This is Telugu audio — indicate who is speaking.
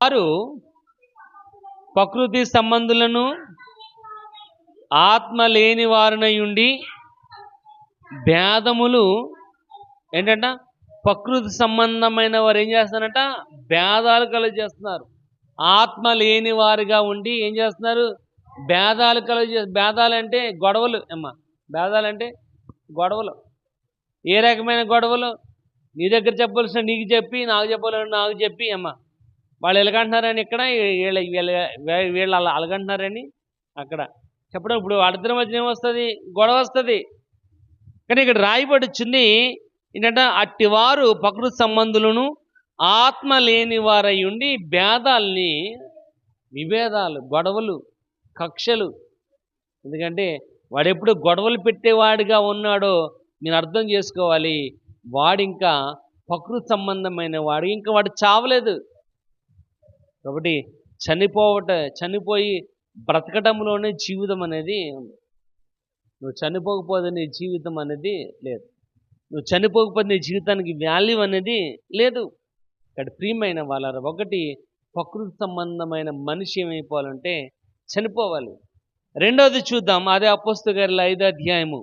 Speaker 1: వారు ప్రకృతి సంబంధులను ఆత్మ లేని వారునై ఉండి భేదములు ఏంటంట ప్రకృతి సంబంధమైన వారు ఏం చేస్తున్నారట భేదాలు కలుగు చేస్తున్నారు. ఆత్మ లేని వారుగా ఉండి ఏం చేస్తున్నారు భేదాలు కలుగు భేదాలు అంటే గొడవలు అమ్మ. భేదాలు అంటే గొడవలు. ఏ రకమైన గొడవలు? నీ దగ్గర చెప్పవలసిన నీకు చెప్పి నాకు చెప్పాలని నాకు చెప్పి అమ్మ. వాళ్ళు ఎలాగంటున్నారని ఇక్కడ వీళ్ళు అలా అలాగంటున్నారని అక్కడ చెప్పడం. ఇప్పుడు వాళ్ళిద్దరి మధ్య ఏమొస్తుంది? గొడవ వస్తుంది. కానీ ఇక్కడ రాయబడి వచ్చింది ఏంటంటే అట్టివారు ప్రకృతి సంబంధులను ఆత్మ లేని వారై ఉండి భేదాల్ని విభేదాలు గొడవలు కక్షలు. ఎందుకంటే వాడెప్పుడు గొడవలు పెట్టేవాడిగా ఉన్నాడో నేను అర్థం చేసుకోవాలి. వాడింకా ప్రకృతి సంబంధమైన వాడు, ఇంకా వాడు చావలేదు. కాబట్టి చనిపోయి బ్రతకడంలోనే జీవితం అనేది ఉంది. నువ్వు చనిపోకపోతే నీ జీవితం అనేది లేదు. నువ్వు చనిపోకపోతే నీ జీవితానికి వాల్యూ అనేది లేదు. ఇక్కడ ప్రియమైన వాళ్ళ ఒకటి ప్రకృతి సంబంధమైన మనిషి ఏమైపోవాలంటే చనిపోవాలి. రెండోది చూద్దాం. అదే అపోస్తలుల 5వ అధ్యాయము